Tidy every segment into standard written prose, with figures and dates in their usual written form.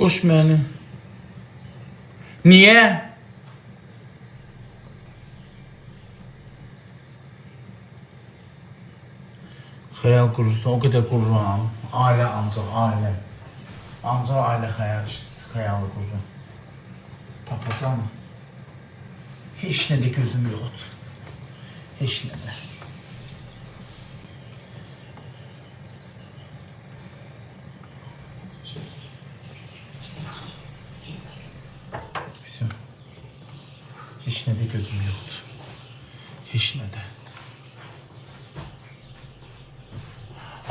Qoş məni. Niyə? Xəyal qurursan, o qədər qururam. Ailə ancaq ailə. Ancaq ailə xəyalı qururam. Papacan. Heç nə də gözüm yoxdur. Heç nə də. Heç nə də gözüm yoxdur. Heç nə də.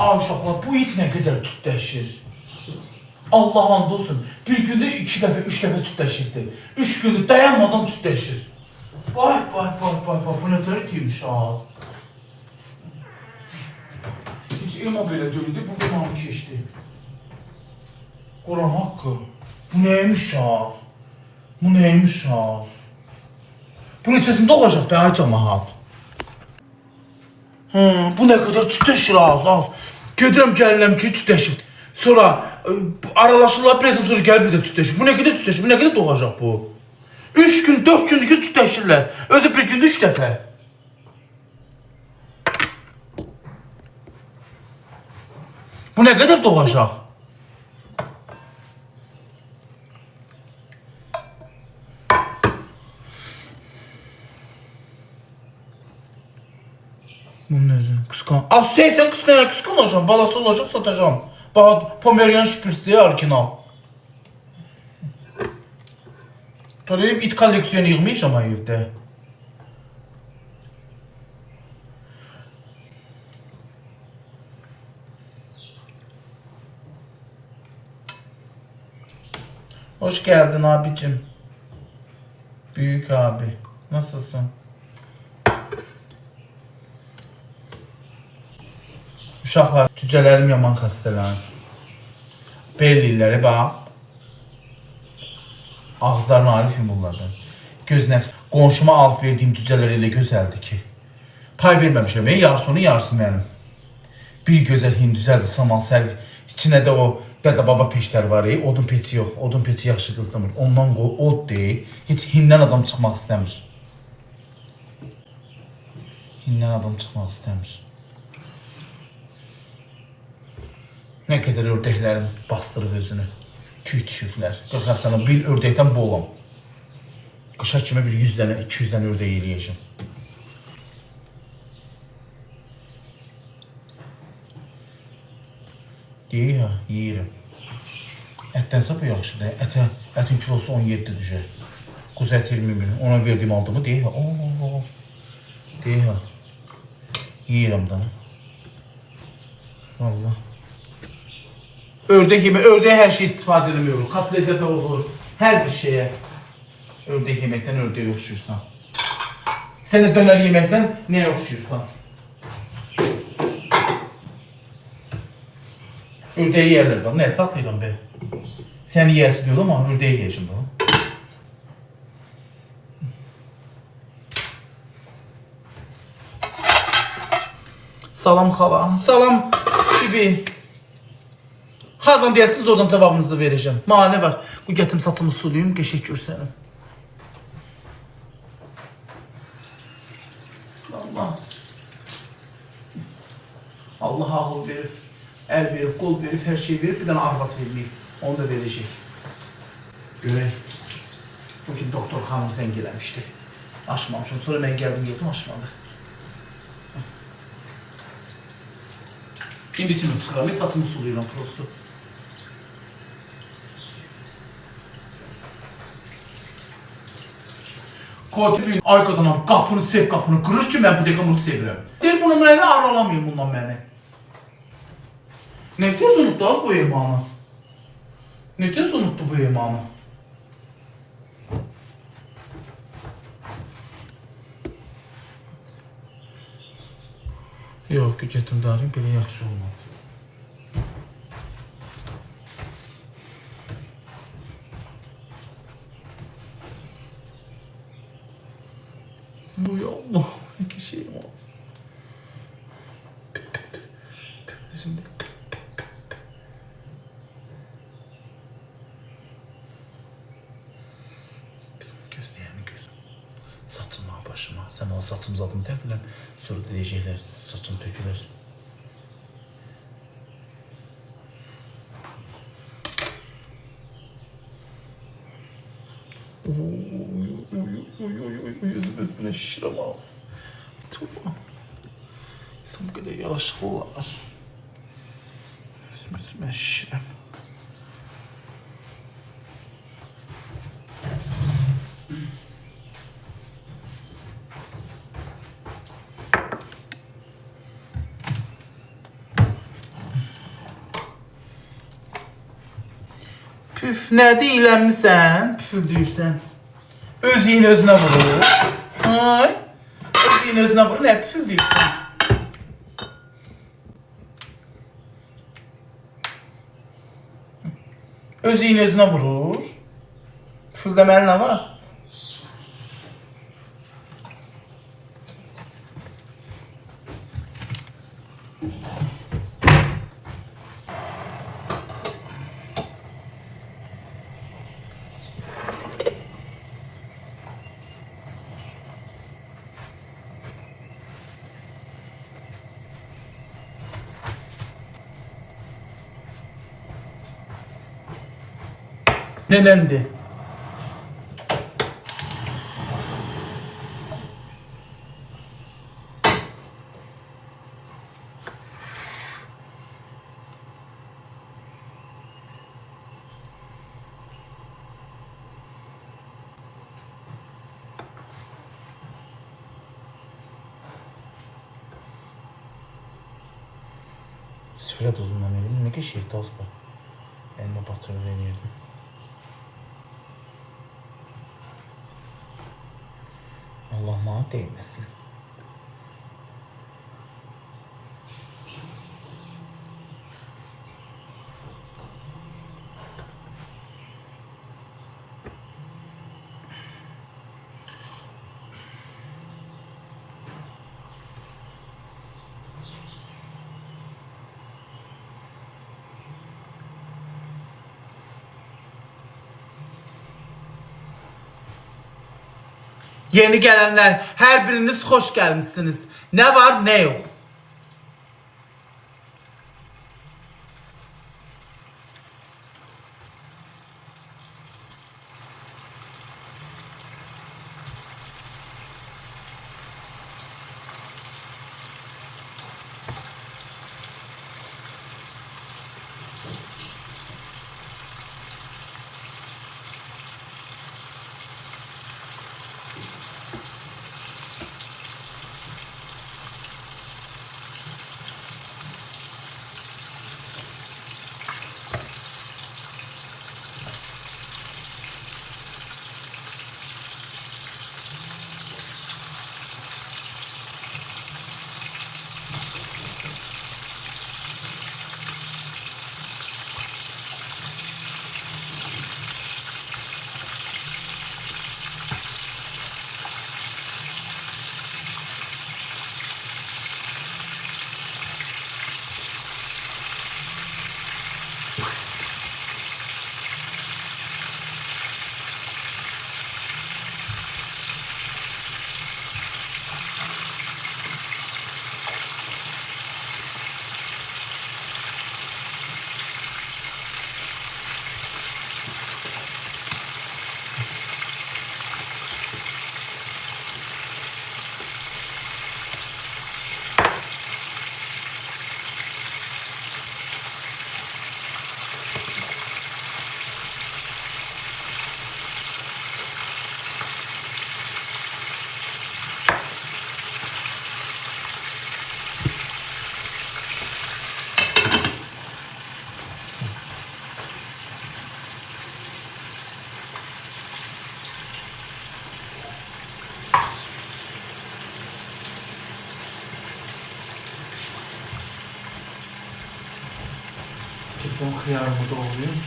Ay uşaqlar, bu it nə qədər tütləşir. Allah and olsun. Bir gündə 2 dəfə, 3 dəfə tütləşirdi. 3 gündür dayanmadan tütləşir. Vay, bu nə tər itiymiş az. Heç ema belə dölüdü, bu qımanı keçdi. Quran haqqı. Bu nəymiş az? Bu nəymiş az? Bu neçəsində olacaq be ay cəmaat. Bu nə qədər tütləşir az. Gedirəm gəlirəm ki, tütləşir. Sonra aralaşırlar, biraz sonra gəlib bir də tütləşir. Bu nə qədər tütləşir, bu nə qədər doğacaq bu? 3 gün, 4 gündür ki tütləşirlər. Özü bir gündə 3 dəfə. Bu nə qədər doğacaq? Bunun özü, qısqan. Sən qısqanacam, balası olacaq, satacam. Pomerian şpirsi orijinal. Tabii it kolleksiyonu yığmışam evdə. Hoş geldin abicim. Büyük abi. Nasılsın? Uşaqlar, cücələrim yaman xəstələnir. Bellilləri bax. Ağızlarını arif yumurlardan. Göz nəfsi. Qonşuma alıb verdiyim cücələr elə gözəldir ki. Pay verməmişəm, yarısı onun, yarısı mənim. Bir gözəl hindüzəldir, saman sərif. İçinə də o dədə baba peşlər var, odun peçi yox. Odun peçi yaxşı qızdırmır. Ondan qoy, od deyil. Heç hindən adam çıxmaq istəmir. Hindən adam çıxmaq istəmir. Nə qədər ördəklərin bastırıb özünü. Tüy düşüblər. 40 həfsana bir ördəkdən bolam. Qışa kimi bir 100 dənə, 200 dənə ördək eləyəcəm. Deyək ha, yeyirəm. Ətdənsə bu yaxşıdır. Ətin kilosu 17 düşər. Quzu ət 20 min. Ona verdiyim aldığımı deyək ha. Deyək ha. Yeyirəm da. Vallahi. Ördək yemək, ördək hər şey istifadə edilmiyor. Katletə də olur, hər bir şeyə. Ördək yeməkdən ördək oxşuyursan. Sən də dönər yeməkdən nəyə oxşuyursan? Ördəyi yerlər bax, nəyə saxlayıram be? Səni yiyəsi diyor ama ördəyi yiyəcəm bax. Salam xala, salam bibi. Hardan deyəsiniz, oradan cavabınızı verəcəm. Mane var. Bu gətim saçımı suluyum, qəşək görsənim. Allah ağıl verir, əl verir, qol verir, hər şey verir. Bir dənə arvad verməyib. Onu da verəcək. Görək. Bugün doktor xanım zəng eləmişdi. Açmamışım. Sonra mən gəldim, yedim, açmadı. İndi içimi çıxıram, saçımı suluyuram prosto. Katibin arkadan qapını sev qapını qırır ki, mən bu dəqiqə bunu sevirəm. Deyir, bunu mənə aralamayın bundan məni. Nə tez unutdu az bu emanı? Nə tez unutdu bu emanı? Yox, gətim darım, belə yaxşı olmadı. Bu ya Allah, iki şeyim var. Şimdi saçım zadımı tərpiləm. Sonra deyəcəklər saçım tökülür. Yüzümüzün şişirəm ağzı. Tamam. İnsan bu kadar yaraşıqlı olar. Yüzümüzün şişirəm. Püf, ne deyilənmisən? Püfüldürsən. Özün özünə vurur. Ay. Özün özünə vurur, nə püfüldürsən? Özün özünə vurur. Püfüldəməli nə var? Nenendi? Sifret uzundan elim ne ki şehit aspa. Elime batırı denirdim. Allah bana değmesin. Yeni gelenler her biriniz hoş gelmişsiniz. Ne var ne yok. Ben hıyarımı doğrayayım.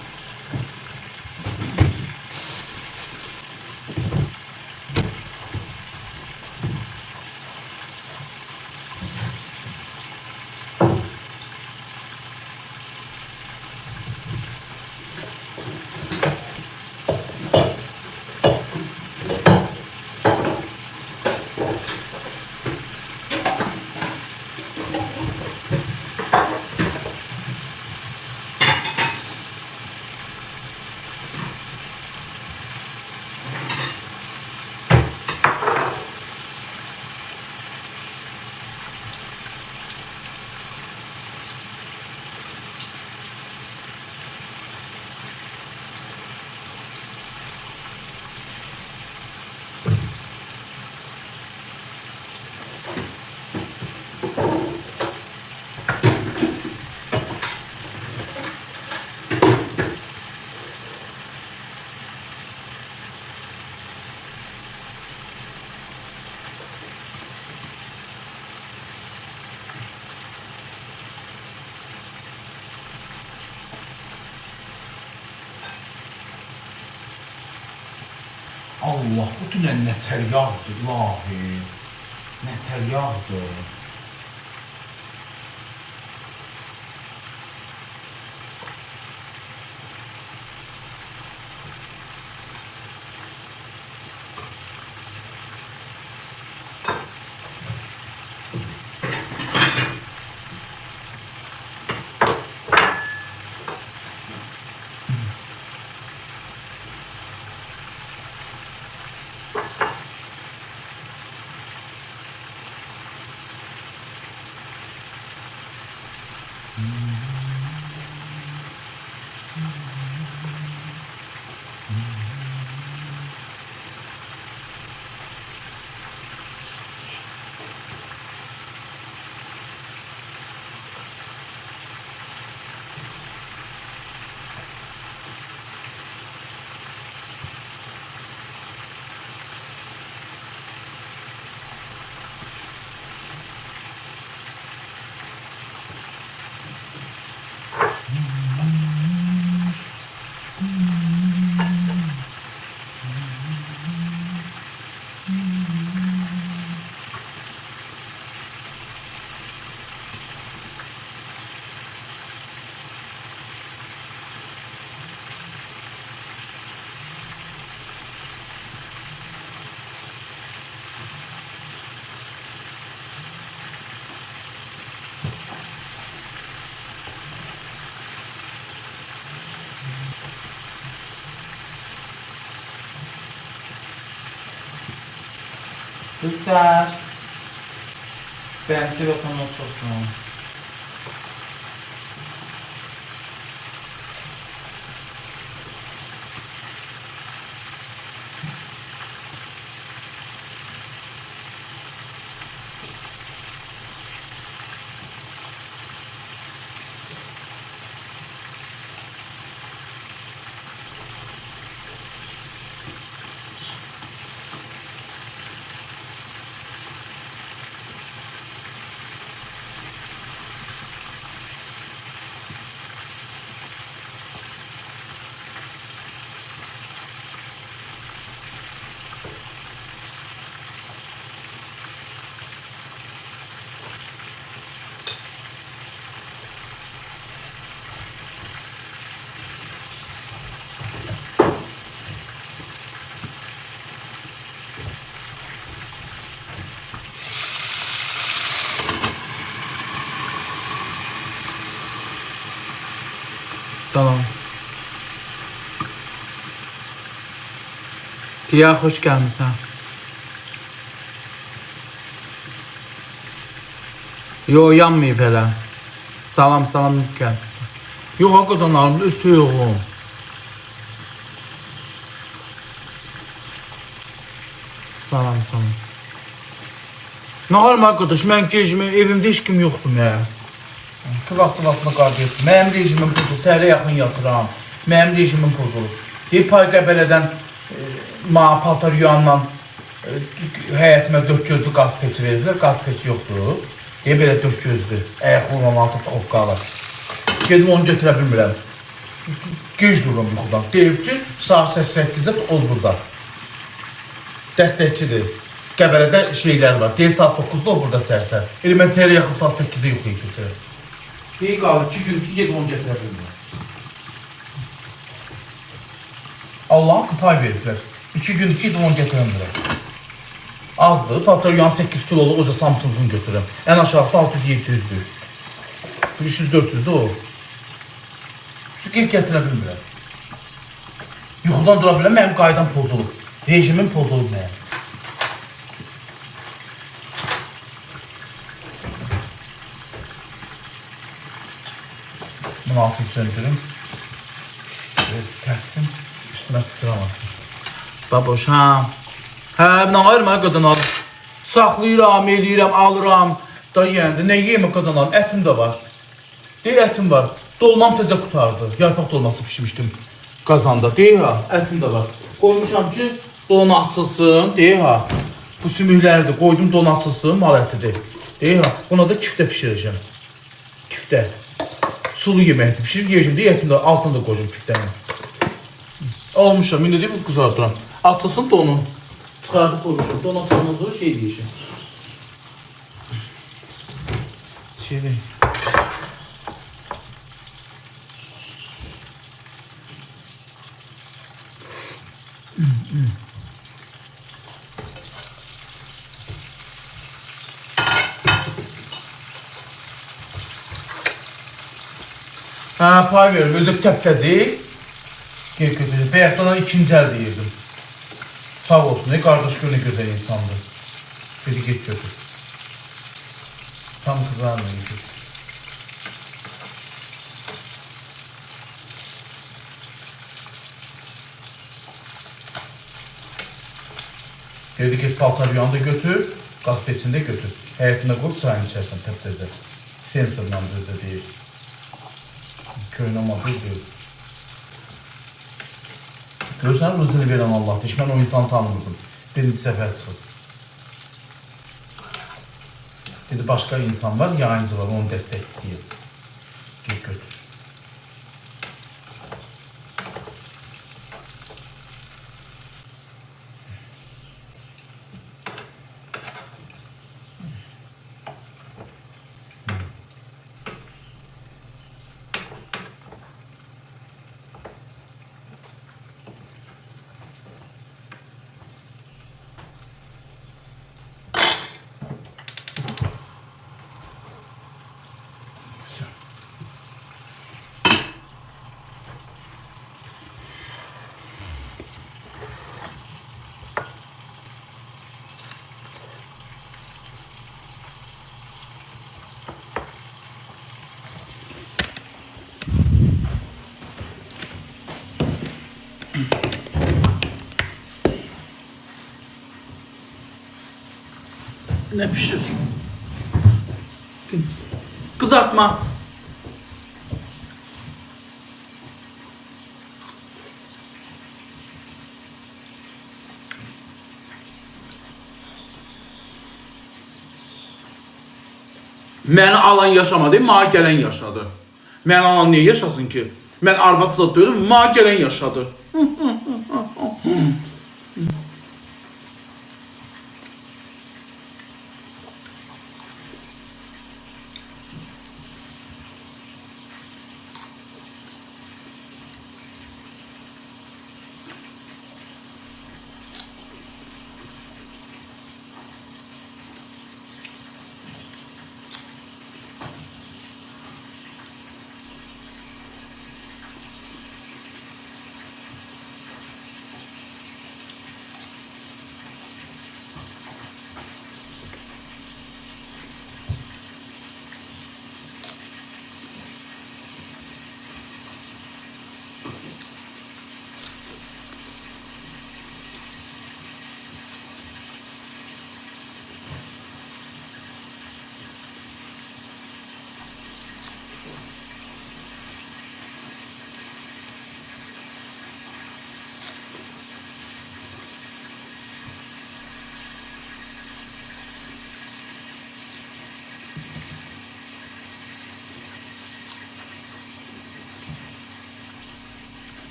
Allah, bu tünel nə təryaqdır, ilahi. Nə təryaqdır. Kızlar, ben size bakmak çok istiyorum. Tamam. Tia, hoş gelmişsin. Yo, yanmayıb elə. Salam, salam, Nükən. Yox, hakikaten alımda üstü yoxum. Salam, salam. Nə halım arkadaş, mən gecimi, evimdə heç kim yoxdur ya. Vaxtına qarşı etdim. Mənim rejimim pozulur, səhərə yaxın yatıram. Mənim rejimim pozulur. Deyib, pay qəbələdən paltar yuyanla həyətimə 4 gözlü qaz peçi verirlər. Qaz peçi yoxdur. Deyib, belə 4 gözlü, əyəqli olan altı toxovqa alır. Gedim onu götürə bilmirəm. Gec dururum yuxudan. Deyib ki, saat 8-də ol burada. Dəstəkçidir. Qəbələdə şeylər var. Deyib, saat 9-da ol burada sərsər. Elə mən səhərə yaxın saat 8-də yuxuya götürəm. İyi qalır, 2 gün ki, gedib onu gətirə bilmirəm. Allah'ın pay veriblər. 2 gün ki, gedib onu gətirə bilmirəm. Azdır, paltar yuyan 8 kiloluq özə Samsung'un götürürəm. Ən aşağısı 600-700'dür. 300-400'dür o. Şu geri gətirə bilmirəm. Yuxudan dura biləm, mənim qaydam pozulur. Rejimim pozulur mənim. Bunu altını söndürüm. Biraz tərsin, üstüne sıçramasın. Baboş, ha. Hə, nə ayırma qadan alır. Saxlayıram, eləyirəm, alıram. Da yeyəndə, nə yeyəm qadan alır, ətim də var. Deyir, ətim var. Dolmam təzə qutardı. Yarpaq dolması pişmişdim qazanda. Deyir, ha, ətim də var. Qoymuşam ki, donu açılsın. Deyir, ha, bu sümükləri də qoydum, donu açılsın, mal ətidir. Deyir, ha, buna da kiftə pişirəcəm. Kiftə. Sulu yeməkdir, pişirib yiyəcəm deyə ətim də altını da qoyacam kiftəni. Almışam, indi deyib, qızardıram. Açılsın donu. Çıxardı koymuşum. Don açandan sonra şey deyişim. Çevir. Ha, pay verim. Özü təptəzi. Gel götürün. Bəyətdən ikinci əl deyirdim. Sağ olsun. Qardaş gör ne gözəl insandır. Dedi get götür. Tam kızarmıyor. Dedi ki paltar yanda götür, gaz peçinde götür. Həyətində qoy çayını içərsən təptəzə. Sensorla düzdə deyir. Köyün ama düzdür. Görürsən rızını verən Allah. Heç mən o insanı tanımırdım. Birinci səfər çıxıb. Dedi başka insan var, yayıncı var, onun dəstəkçisiyim. Git götür. Ne pişir? Kızartma. Məni alan yaşamadı, mənə gələn yaşadı. Məni alan niyə yaşasın ki? Mən arvadsız deyirəm, mənə gələn yaşadı.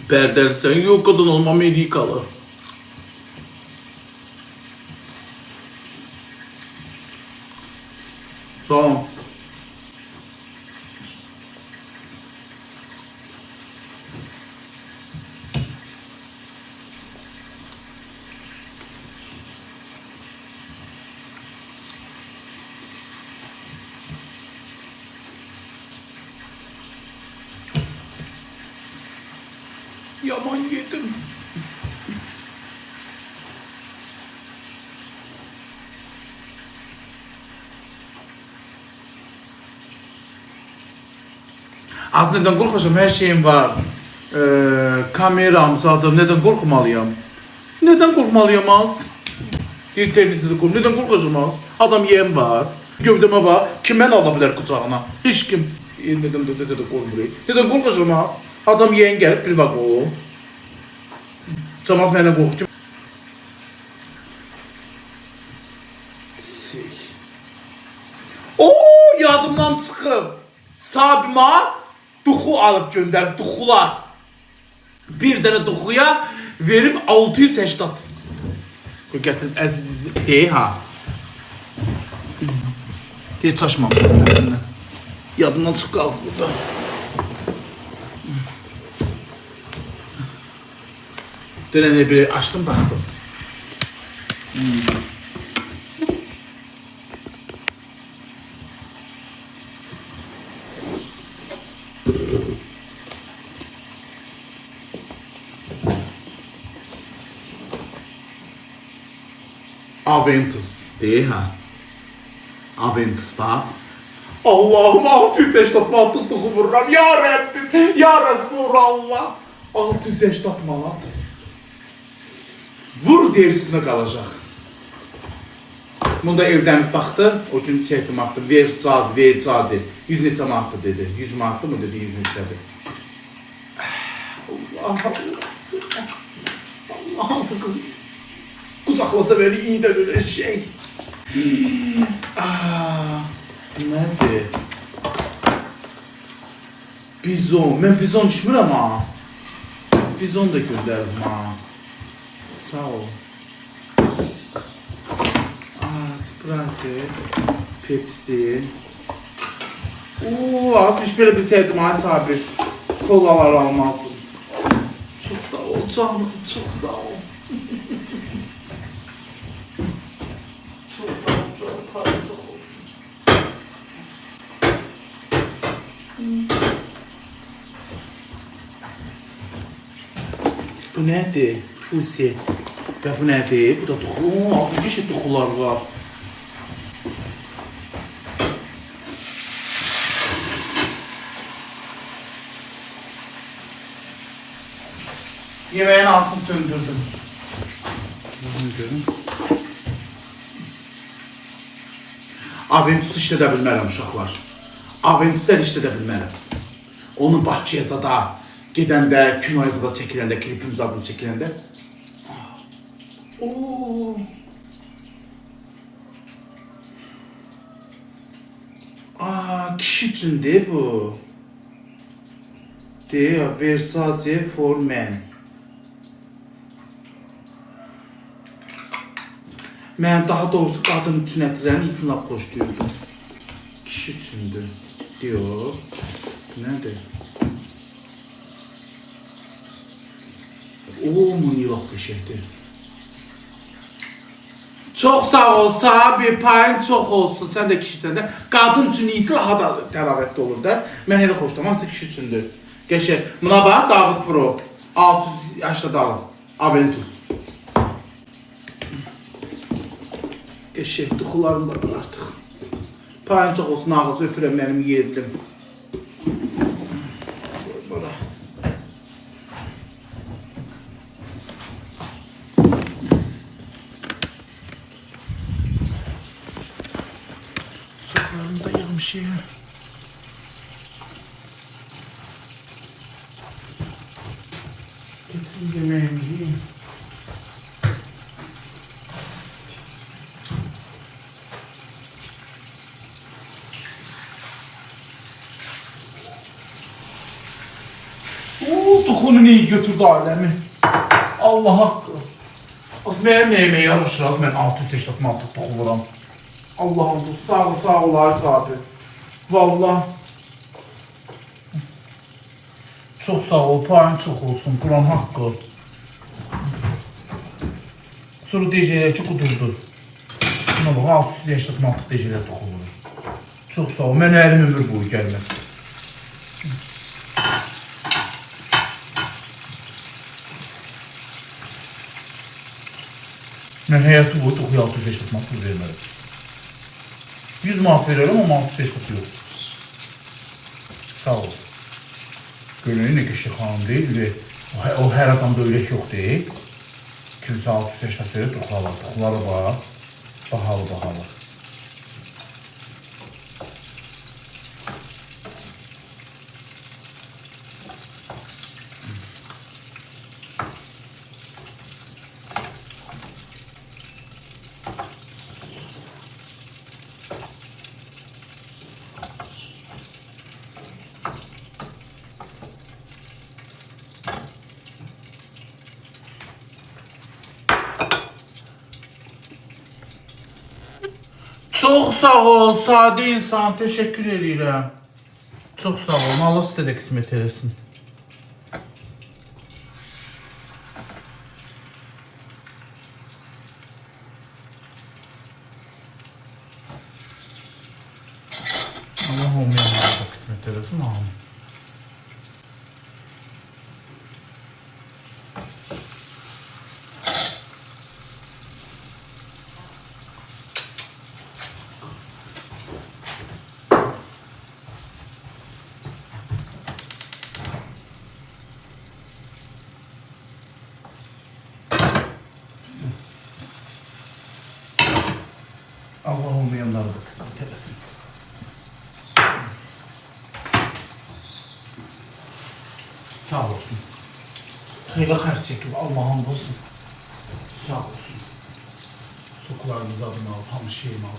Berdersen yok kadın olma Amerikalı. Tamam. Yaman yedim. Az neden korkacağım? Her şeyim var. Kameram, zaten neden korkmalıyım? Neden korkmalıyım az? İnternette kork. Neden korkacağım az? Adam yeğen var. Gövdeme var. Kim beni alabilir kucağına? Hiç kim. Neden korkmuyor? Neden korkacağım az? Adam yeğen gelip bir bak o. Cemaat mənə qorxu. Ooo, yadımdan çıxıb. Sabima duxu alıb göndərib, duxular. Bir dənə duxuya Verib 680. Qoy gətirin əziz deyil ha. Heç açmamışam səninlə. Yadımdan çıxıb burada. Dönəndə bir açdım, baxdım. Aventus değil ha. Aventus bak. Allah'ım 680 manat vururam. Ya Rabbim, ya Resulallah. 680 manat. Vur diye üstünde kalacak. Bunda evdəniz baxdı, o gün çəkdim axtı, ver saat, 100 neçə manatdı dedi. 100 manatdı mı dedi, 100 neçədir. Allah Allah. Allah hansı kız kucaklasa beni iyi de öyle şey. Nədir? Bizon, mən bizon düşmürəm ha. Bizon da göndərim ha. Sağ ol. Sprite, Pepsi. Azmış böyle bir sevdim ay sahibi. Kolalar almazdım. Çok sağ ol canım, çok sağ ol. Çok sağ ol canım, para çok olsun. Bu nedir? Fusi. Ya bu nedir? Bu da toxu. Altı kişi toxular var. Yemeğin altını söndürdüm. Aventus işlədə bilmərəm uşaqlar. Aventus'u işlədə bilmərəm. Onu Bakıya zada gedəndə, kinoya zada çəkiləndə, klipim zadını çəkiləndə. Kişi üçündür bu. Deyir, Versace for men. Mən daha doğrusu qadın üçün ətirlərini iyisini lap xoşlayırdım. Kişi üçündür, diyor. Nədir? Munilaq peşəkdir. Çox sağ ol, sahibi, payın çox olsun. Sən də kişisən də. Qadın üçün iyisi daha da təravətli olur da. Mən elə xoşlamam, hamısı kişi üçündür. Geçer. Buna bak, David Pro. 600 yaşlı David. Aventus. Geçer. Duxularım da var artık. Payın çok olsun, ağız öpürəm benim yerdim. Bura. Sokağımda yağmış yerim. Yemeğimi yiyeyim. Duxunu iyi götürdü alemi. Allah haqqı. Az mənim nəyimə yaraşır, az mən 680 manat duxu vuram. Allah'ım sağ ol Arif abi. Vallahi. Çok sağ ol, payın çok olsun, Kur'an hakkı. Sonra DJ'ler ki qudurdu. Buna bak, 600 yaşlıq mantık DJ'lər toxulur. Çok sağ ol, mən əlim ömür boyu gəlməz. Mən həyatı boyu toxuya 600 yaşlıq mantık vermərəm. 100 manat verərəm, ama 600 yaşlıq yox. Sağ ol. Gönlünün ne kişi xanım değil ve o her adamda ürək yok değil. Kimse 600 yaşında verir, tuxları var, bahalı. Çok sağ ol, sade insan. Teşekkür ederim. Çok sağ ol. Allah size de kısmet eylesin. Allah olmayanlara da kısmet eylesin. Amin. Allah olmayanlara da kısmet eylesin. Sağ olsun. Hayırlı harç çekip Allah'ın olsun. Sağ olsun. Sokularımız adını al, hamı şeyimi al.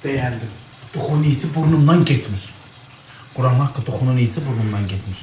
Beğendim. Dokun iyisi burnumdan gitmiş. Kur'an hakkı dokunun iyisi burnumdan gitmiş.